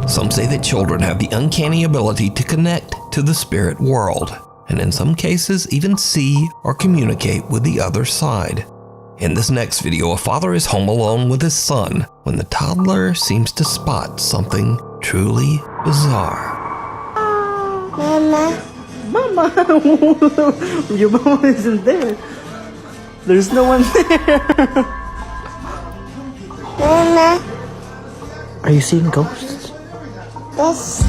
Some say that children have the uncanny ability to connect to the spirit world, and in some cases even see or communicate with the other side. In this next video, a father is home alone with his son when the toddler seems to spot something truly bizarre. Mama. Mama! Your mama isn't there. There's no one there. Mama. Are you seeing ghosts? Yes.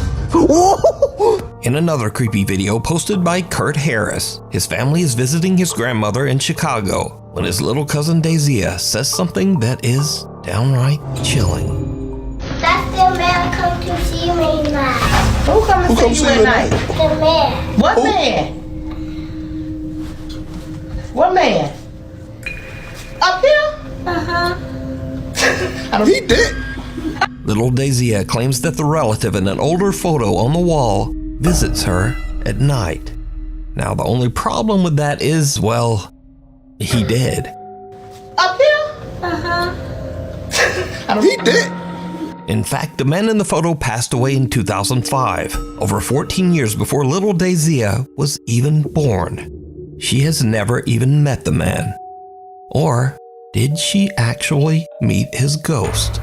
In another creepy video posted by Kurt Harris, his family is visiting his grandmother in Chicago when his little cousin Daisy says something that is downright chilling. That's the man come to see me now. Who come to see you at night? The man. What man? What man? Up there? Uh-huh. He did. Little Daisy claims that the relative in an older photo on the wall visits her at night. Now, the only problem with that is, well, he did. Up there? Uh-huh. He did. In fact, the man in the photo passed away in 2005, over 14 years before little Daisy was even born. She has never even met the man. Or did she actually meet his ghost?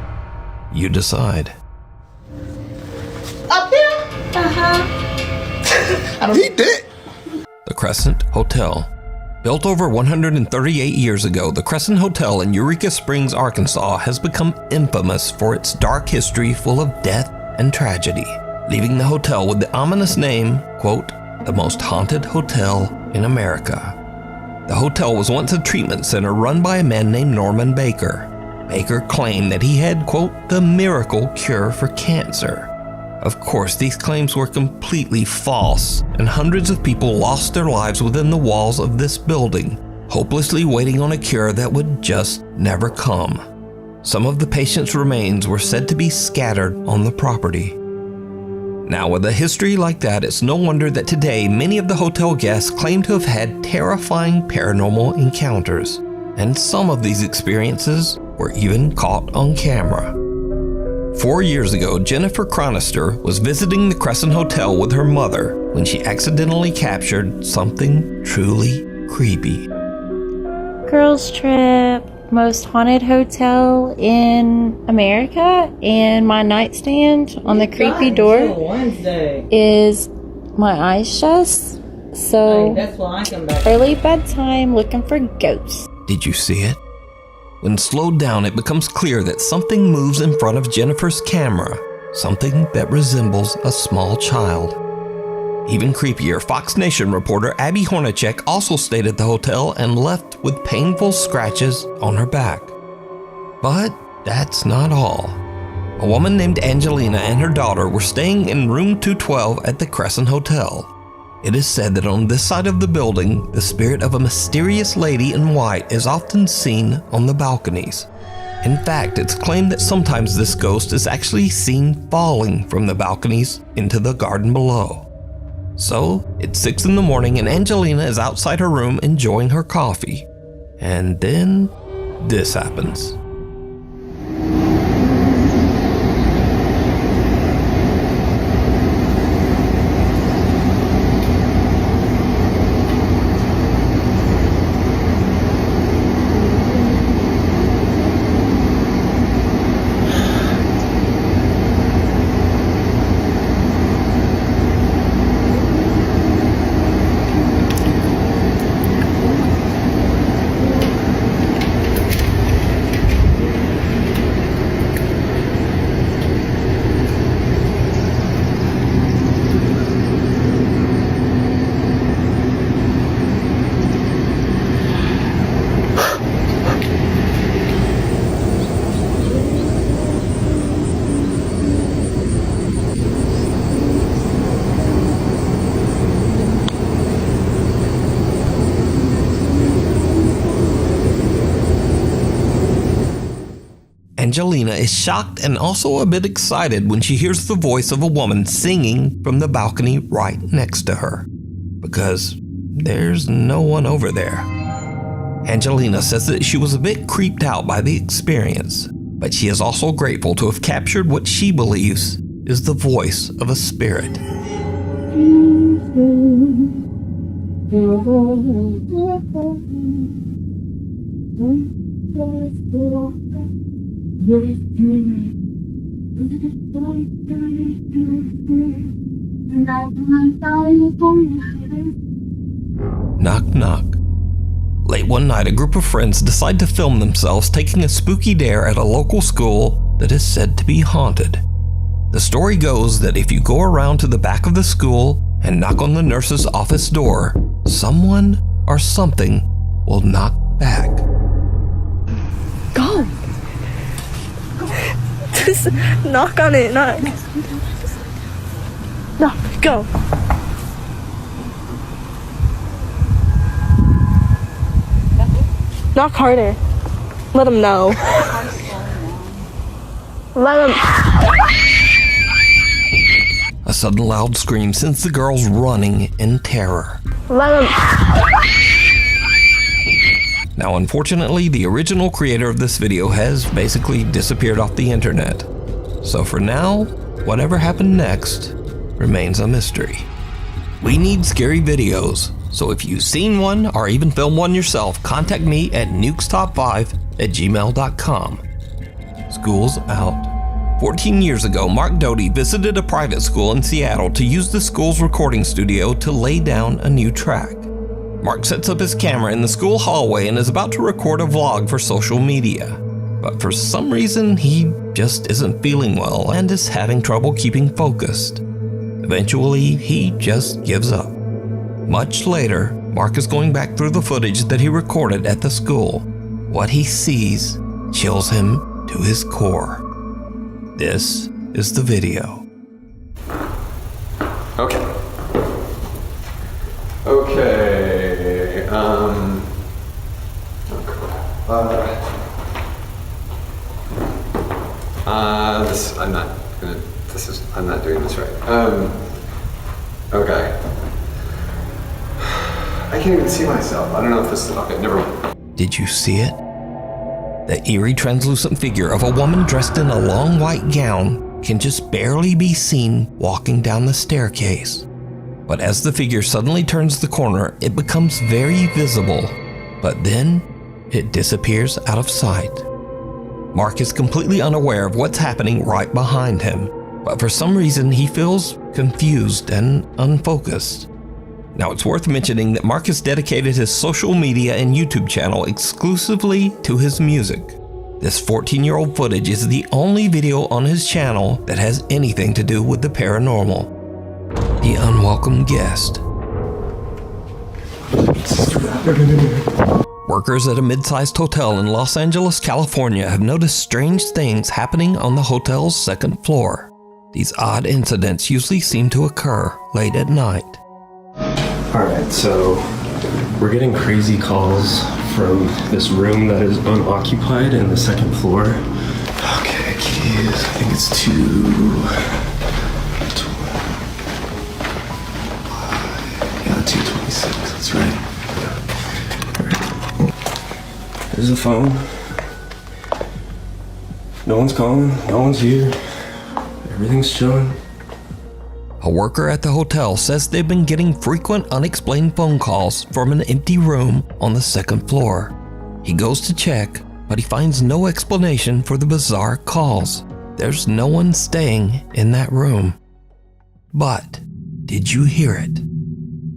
You decide. Up there? Uh-huh. He did. The Crescent Hotel. Built over 138 years ago, the Crescent Hotel in Eureka Springs, Arkansas has become infamous for its dark history full of death and tragedy, leaving the hotel with the ominous name, quote, the most haunted hotel in America. The hotel was once a treatment center run by a man named Norman Baker. Baker claimed that he had, quote, the miracle cure for cancer. Of course, these claims were completely false, and hundreds of people lost their lives within the walls of this building, hopelessly waiting on a cure that would just never come. Some of the patients' remains were said to be scattered on the property. Now, with a history like that, it's no wonder that today many of the hotel guests claim to have had terrifying paranormal encounters, and some of these experiences were even caught on camera. 4 years ago, Jennifer Chronister was visiting the Crescent Hotel with her mother when she accidentally captured something truly creepy. Girls trip, most haunted hotel in America, and my nightstand on the creepy door is my eyes shut. So That's why I come back. early bedtime looking for ghosts. Did you see it? When slowed down, it becomes clear that something moves in front of Jennifer's camera, something that resembles a small child. Even creepier, Fox Nation reporter Abby Hornacek also stayed at the hotel and left with painful scratches on her back. But that's not all. A woman named Angelina and her daughter were staying in room 212 at the Crescent Hotel. It is said that on this side of the building, the spirit of a mysterious lady in white is often seen on the balconies. In fact, it's claimed that sometimes this ghost is actually seen falling from the balconies into the garden below. So, it's 6 in the morning and Angelina is outside her room enjoying her coffee. And then, this happens. Angelina is shocked and also a bit excited when she hears the voice of a woman singing from the balcony right next to her, because there's no one over there. Angelina says that she was a bit creeped out by the experience, but she is also grateful to have captured what she believes is the voice of a spirit. Knock, knock. Late one night, a group of friends decide to film themselves taking a spooky dare at a local school that is said to be haunted. The story goes that if you go around to the back of the school and knock on the nurse's office door, someone or something will knock back. Go! Just knock on it, knock. No, go. Knock harder. Let them know. Let them. A sudden loud scream sends the girls running in terror. Let them. Now, unfortunately, the original creator of this video has basically disappeared off the internet. So for now, whatever happened next remains a mystery. We need scary videos, so if you've seen one or even filmed one yourself, contact me at nukestop5@gmail.com. School's out. 14 years ago, Mark Doty visited a private school in Seattle to use the school's recording studio to lay down a new track. Mark sets up his camera in the school hallway and is about to record a vlog for social media. But for some reason, he just isn't feeling well and is having trouble keeping focused. Eventually, he just gives up. Much later, Mark is going back through the footage that he recorded at the school. What he sees chills him to his core. This is the video. Okay. I'm not doing this right. Okay. I can't even see myself. I don't know if this is, okay, never mind. Did you see it? The eerie translucent figure of a woman dressed in a long white gown can just barely be seen walking down the staircase. But as the figure suddenly turns the corner, it becomes very visible, but then it disappears out of sight. Mark is completely unaware of what's happening right behind him, but for some reason he feels confused and unfocused. Now, it's worth mentioning that Mark has dedicated his social media and YouTube channel exclusively to his music. This 14-year-old footage is the only video on his channel that has anything to do with the paranormal. The unwelcome guest. Workers at a mid-sized hotel in Los Angeles, California have noticed strange things happening on the hotel's second floor. These odd incidents usually seem to occur late at night. Alright, so we're getting crazy calls from this room that is unoccupied in the second floor. Okay, keys. I think it's 226. That's right. Alright. There's the phone. No one's calling. No one's here. Everything's chilling. A worker at the hotel says they've been getting frequent unexplained phone calls from an empty room on the second floor. He goes to check, but he finds no explanation for the bizarre calls. There's no one staying in that room. But did you hear it?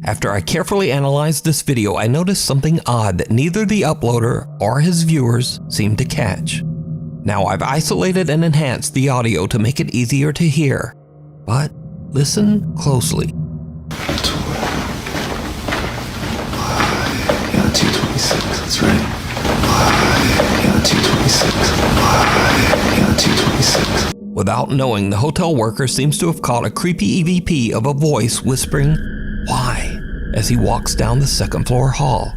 After I carefully analyzed this video, I noticed something odd that neither the uploader or his viewers seem to catch. Now, I've isolated and enhanced the audio to make it easier to hear, but listen closely. Yeah, 226, that's right. Yeah, 226. Yeah, 226. Without knowing, the hotel worker seems to have caught a creepy EVP of a voice whispering, "Why?" as he walks down the second floor hall.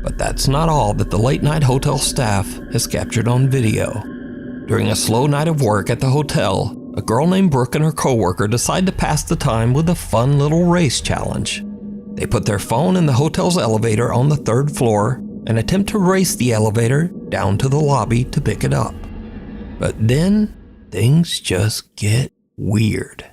But that's not all that the late night hotel staff has captured on video. During a slow night of work at the hotel, a girl named Brooke and her coworker decide to pass the time with a fun little race challenge. They put their phone in the hotel's elevator on the third floor and attempt to race the elevator down to the lobby to pick it up. But then things just get weird.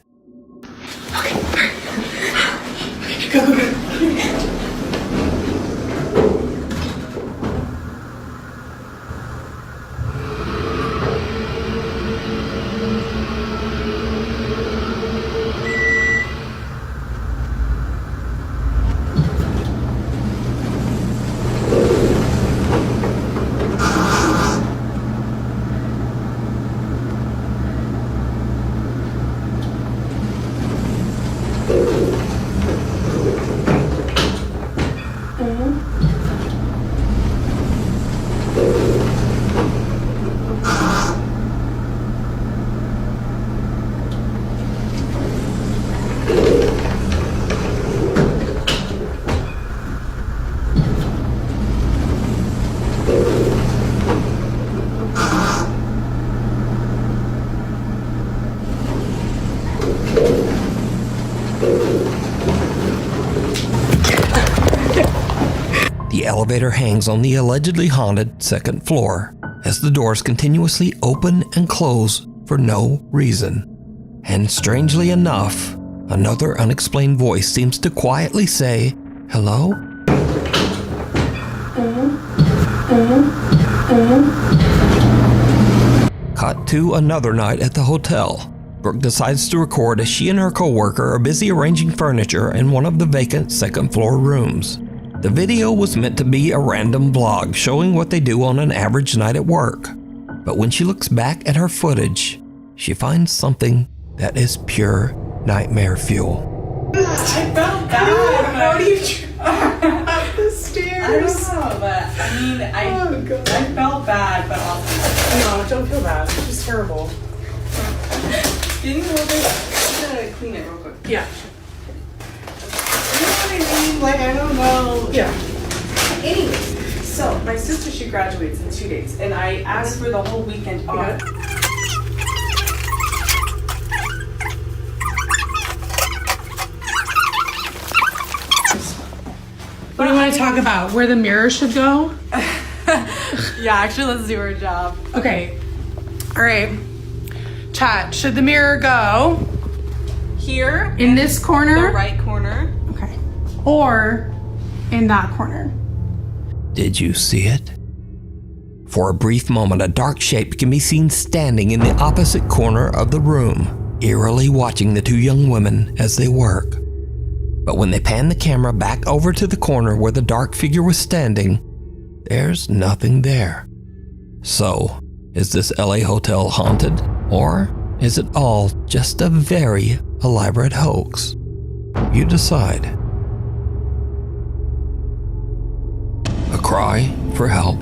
The elevator hangs on the allegedly haunted second floor as the doors continuously open and close for no reason. And strangely enough, another unexplained voice seems to quietly say, "Hello?" Cut to another night at the hotel. Brooke decides to record as she and her coworker are busy arranging furniture in one of the vacant second floor rooms. The video was meant to be a random vlog showing what they do on an average night at work. But when she looks back at her footage, she finds something that is pure nightmare fuel. I felt bad. How do you up the stairs? I don't know, but I mean, I felt bad, but also no, don't feel bad. It's just terrible. Getting a little bit. I'm gonna clean it real quick. Yeah. You know what I mean? Like, I don't know. Yeah. Anyways, so my sister, she graduates in 2 days, and I asked for the whole weekend off. What do you want to talk about? Where the mirror should go? Yeah, actually, let's do our job. Okay. All right. Chat. Should the mirror go Here. in this corner? The right corner. Okay. Or in that corner? Did you see it? For a brief moment, a dark shape can be seen standing in the opposite corner of the room, eerily watching the two young women as they work. But when they pan the camera back over to the corner where the dark figure was standing, there's nothing there. So, is this LA hotel haunted? Or is it all just a very elaborate hoax? You decide. A cry for help.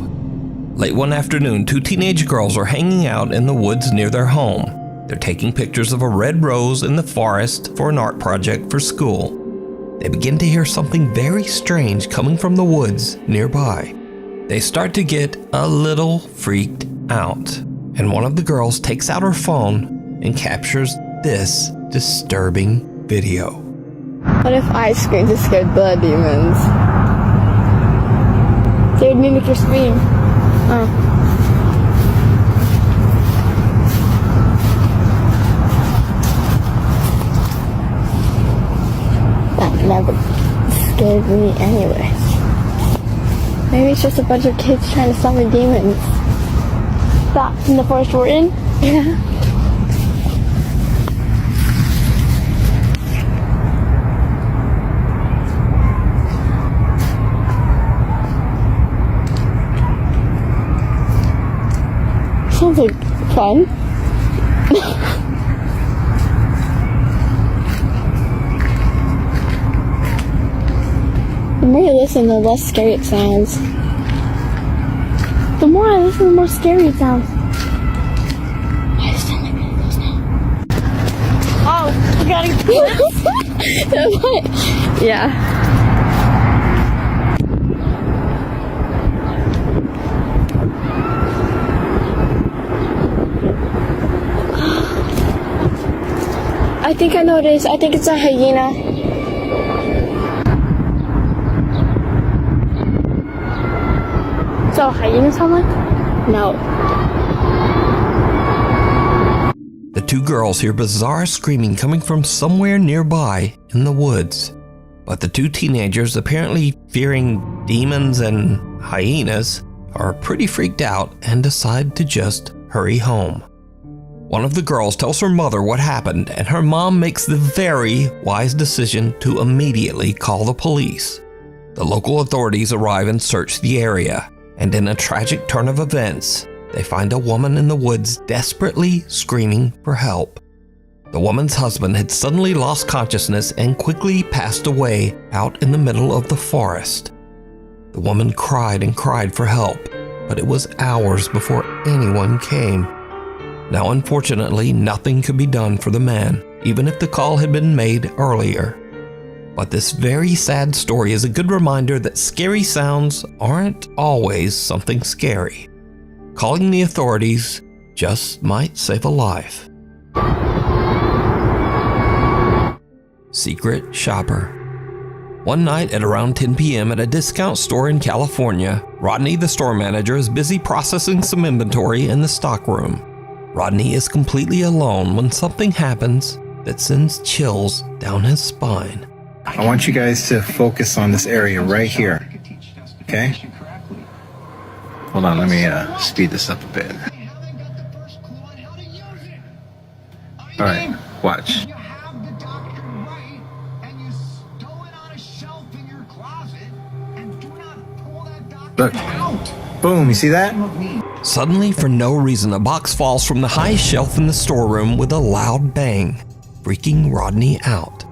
Late one afternoon, two teenage girls are hanging out in the woods near their home. They're taking pictures of a red rose in the forest for an art project for school. They begin to hear something very strange coming from the woods nearby. They start to get a little freaked out, and one of the girls takes out her phone and captures this disturbing video. What if I screamed to scare the demons? They would mimic your scream. That never scared me anyway. Maybe it's just a bunch of kids trying to summon demons. That in the forest we're in? Yeah. Sounds like fun. The more you listen, the less scary it sounds. The more I listen, the more scary it sounds. I just sound like one of those now. Oh, you gotta yeah. I think I know what it is. I think it's a hyena. So hyena sound like? No. The two girls hear bizarre screaming coming from somewhere nearby in the woods. But the two teenagers, apparently fearing demons and hyenas, are pretty freaked out and decide to just hurry home. One of the girls tells her mother what happened, and her mom makes the very wise decision to immediately call the police. The local authorities arrive and search the area, and in a tragic turn of events, they find a woman in the woods desperately screaming for help. The woman's husband had suddenly lost consciousness and quickly passed away out in the middle of the forest. The woman cried and cried for help, but it was hours before anyone came. Now, unfortunately, nothing could be done for the man, even if the call had been made earlier. But this very sad story is a good reminder that scary sounds aren't always something scary. Calling the authorities just might save a life. Secret shopper. One night at around 10 p.m. at a discount store in California, Rodney, the store manager, is busy processing some inventory in the stockroom. Rodney is completely alone when something happens that sends chills down his spine. I want you guys to focus on this area right here, okay? Hold on, let me speed this up a bit. All right, watch. Look, boom, you see that? Suddenly, for no reason, a box falls from the highest shelf in the storeroom with a loud bang, freaking Rodney out.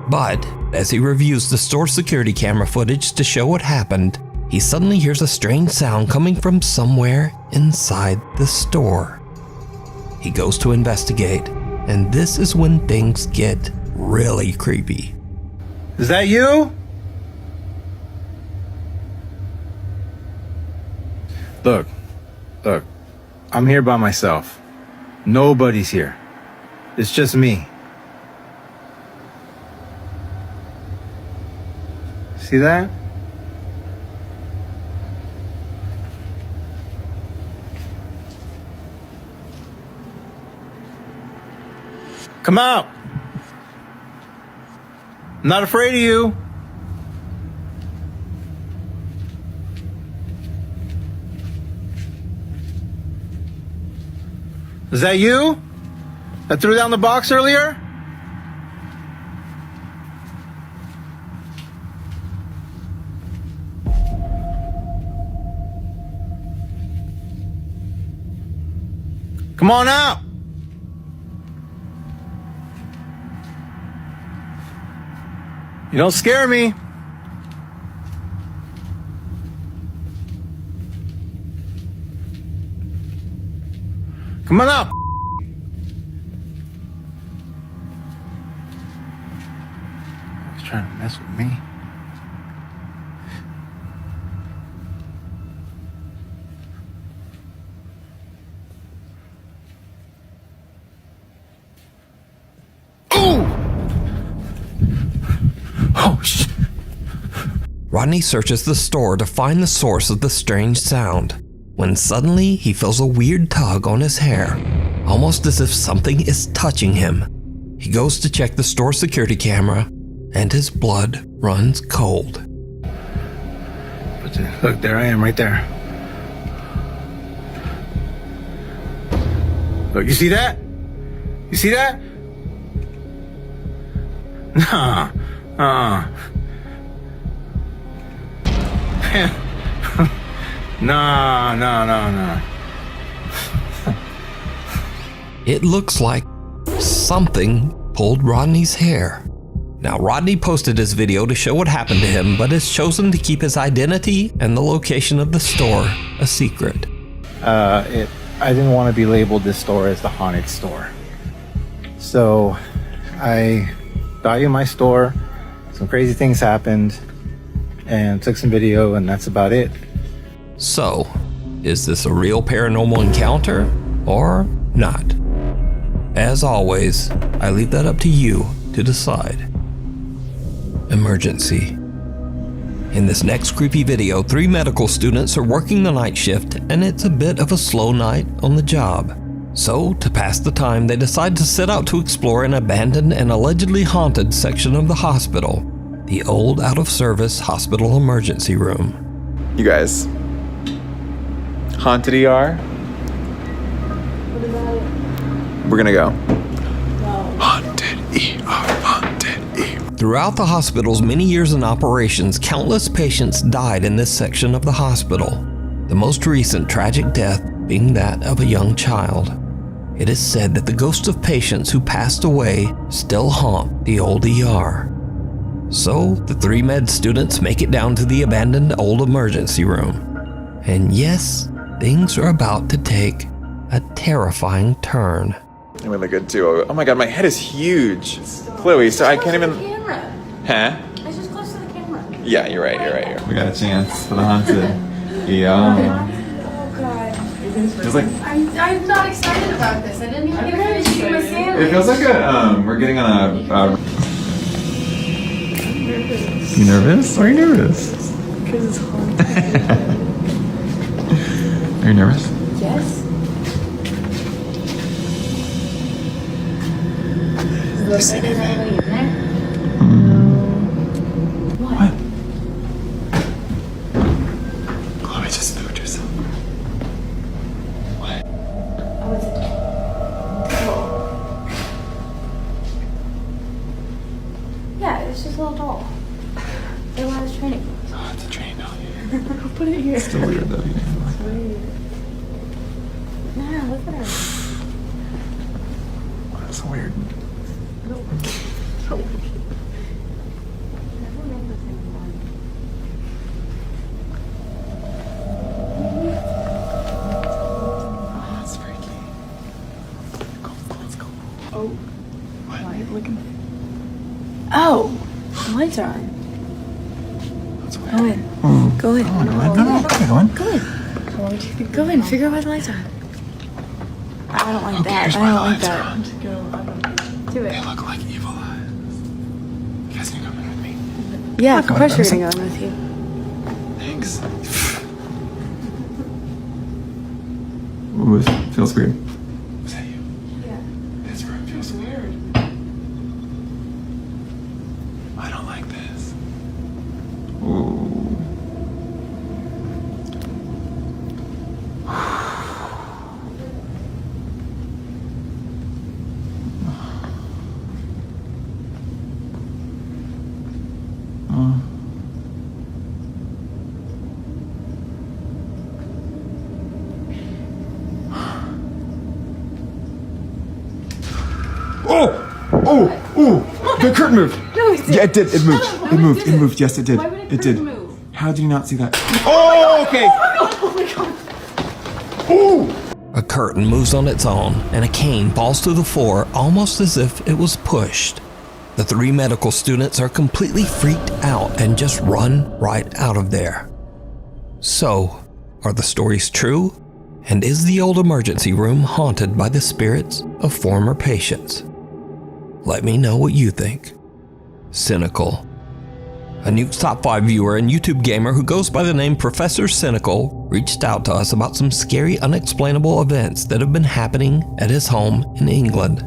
But as he reviews the store security camera footage to show what happened, he suddenly hears a strange sound coming from somewhere inside the store. He goes to investigate, and this is when things get really creepy. Is that you? Look, I'm here by myself. Nobody's here. It's just me. See that? Come out. I'm not afraid of you. Is that you that threw down the box earlier? Come on out. You don't scare me. Come on up. He's trying to mess with me. Oh, shit. Rodney searches the store to find the source of the strange sound, when suddenly he feels a weird tug on his hair, almost as if something is touching him. He goes to check the store security camera, and his blood runs cold. Look, there I am, right there. Look, you see that? You see that? Nah. Nah. It looks like something pulled Rodney's hair. Now, Rodney posted his video to show what happened to him, but has chosen to keep his identity and the location of the store a secret. I didn't want to be labeled this store as the haunted store. So I got you my store, some crazy things happened, and took some video, and that's about it. So, is this a real paranormal encounter or not? As always, I leave that up to you to decide. Emergency. In this next creepy video, 3 medical students are working the night shift, and it's a bit of a slow night on the job. So, to pass the time, they decide to set out to explore an abandoned and allegedly haunted section of the hospital, the old out-of-service hospital emergency room. You guys, haunted ER? We're gonna go. Haunted ER, haunted ER. Throughout the hospital's many years in operations, countless patients died in this section of the hospital, the most recent tragic death being that of a young child. It is said that the ghosts of patients who passed away still haunt the old ER. So, the 3 med students make it down to the abandoned old emergency room. And yes, things are about to take a terrifying turn. I'm really good too. Oh my god, my head is huge. Chloe, so I can't even... Huh? It's just close to the camera. Yeah, you're right. We got a chance for the haunted ER. Oh god. Feels like... I'm not excited about this. I didn't even get to finish eating my sandwich. It feels like we're getting on a... You nervous? Why are you nervous? Because it's haunted. Are you nervous? Yes. Do you see anything? What? Chloe just moved herself. What? Oh, it's a doll. Yeah, it's just a little doll. It was training. Oh, it's a train doll. I'll put it here. It's still weird though. It's weird. Nah, look at her. That's so weird. That's freaky. Go, let's go. Oh. What? Why are you looking? Oh, the lights are on. That's weird. Go in. Go in. Go in. Go in. Go in. Figure out why the lights are on. I don't like that. I don't like that. Do it. They look like evil eyes. You guys can come in with me. Yeah, of course you're gonna go in with you. Thanks. Ooh, it feels weird. Was that you? Yeah. This room feels weird. I don't like this. Ooh. Oh! The curtain moved. No, it did. Yeah, it did. It moved. No, It moved. it It moved. Yes, it did. Why would a It curtain did. move? How did you not see that? Oh, okay. Oh my god. Ooh! A curtain moves on its own, and a cane falls to the floor almost as if it was pushed. The 3 medical students are completely freaked out and just run right out of there. So, are the stories true? And is the old emergency room haunted by the spirits of former patients? Let me know what you think. Cynical. A Nuke's Top 5 viewer and YouTube gamer who goes by the name Professor Cynical reached out to us about some scary, unexplainable events that have been happening at his home in England.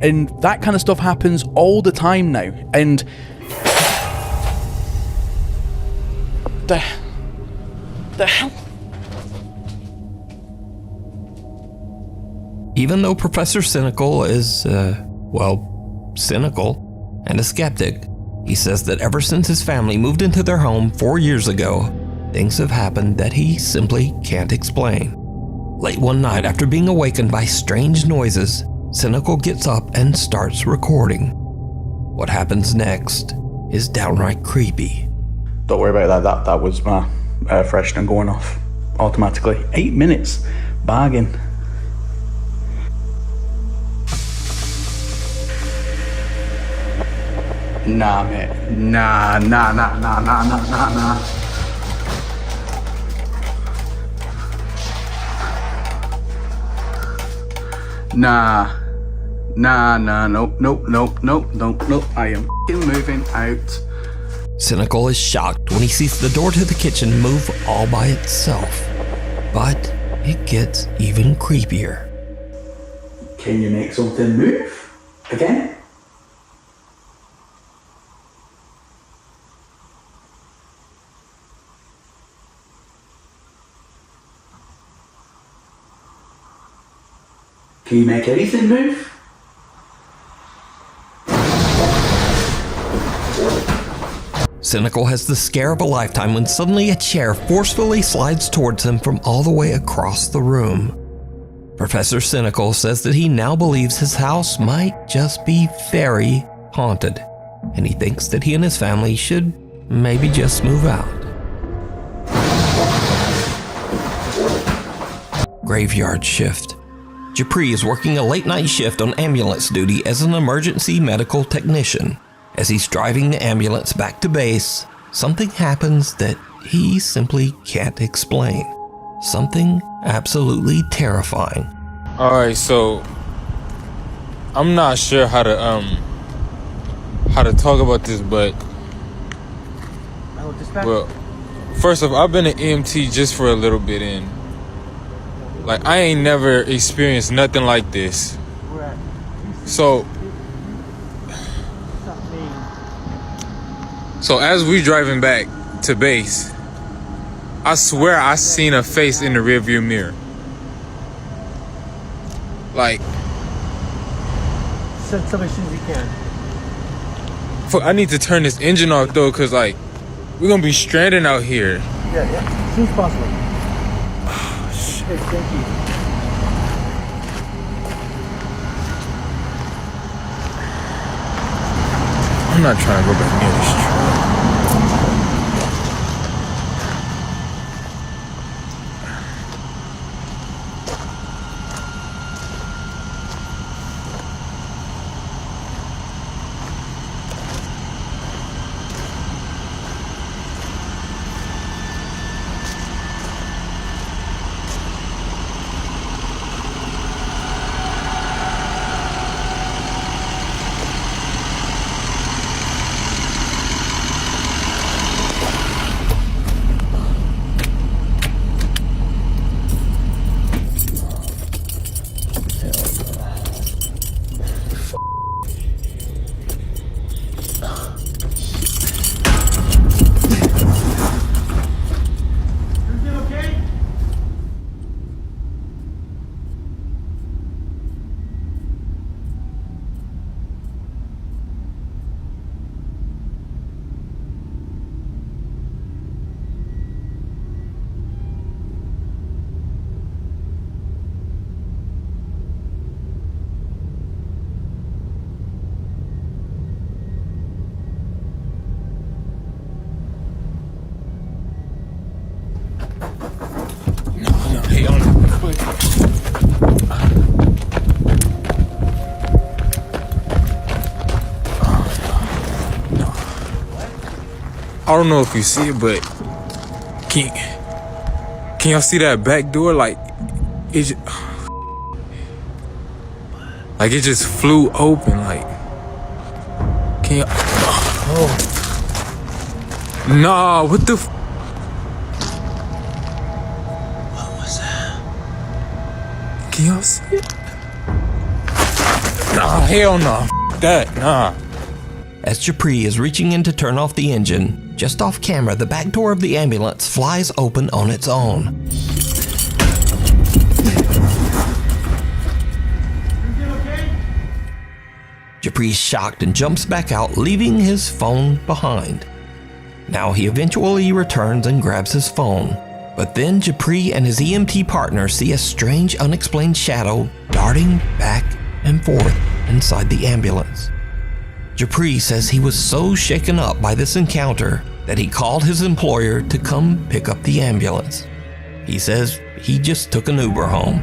And that kind of stuff happens all the time now. And the hell? Even though Professor Cynical is, cynical and a skeptic, he says that ever since his family moved into their home 4 years ago, things have happened that he simply can't explain. Late one night, after being awakened by strange noises, Cynical gets up and starts recording. What happens next is downright creepy. Don't worry about that. That was my air freshener going off automatically. 8 minutes. Bargain. Nah, mate. Nah. Nope. I am f***ing moving out. Cynical is shocked when he sees the door to the kitchen move all by itself. But it gets even creepier. Can you make something move again? Can you make anything move? Cynical has the scare of a lifetime when suddenly a chair forcefully slides towards him from all the way across the room. Professor Cynical says that he now believes his house might just be very haunted, and he thinks that he and his family should maybe just move out. Graveyard shift. Japri is working a late-night shift on ambulance duty as an emergency medical technician. As he's driving the ambulance back to base, something happens that he simply can't explain. Something absolutely terrifying. Alright, so I'm not sure how to talk about this, but well, first off, I've been an EMT just for a little bit, and like I ain't never experienced nothing like this. So as we driving back to base, I swear I seen a face in the rearview mirror. Like, Send somebody as soon as you can. fuck, I need to turn this engine off though, cause like we're gonna be stranded out here. Yeah, as soon as possible. Oh, shit, thank you. I'm not trying to go back near this truck. I don't know if you see it, but can y'all see that back door? Like it just flew open. Like, can y'all? Oh, nah, what the? What was that? Can y'all see it? Nah, hell no. That, nah. As Japri is reaching in to turn off the engine, just off camera, the back door of the ambulance flies open on its own. Japri's shocked and jumps back out, leaving his phone behind. Now he eventually returns and grabs his phone, but then Japri and his EMT partner see a strange, unexplained shadow darting back and forth inside the ambulance. Japri says he was so shaken up by this encounter that he called his employer to come pick up the ambulance. He says he just took an Uber home.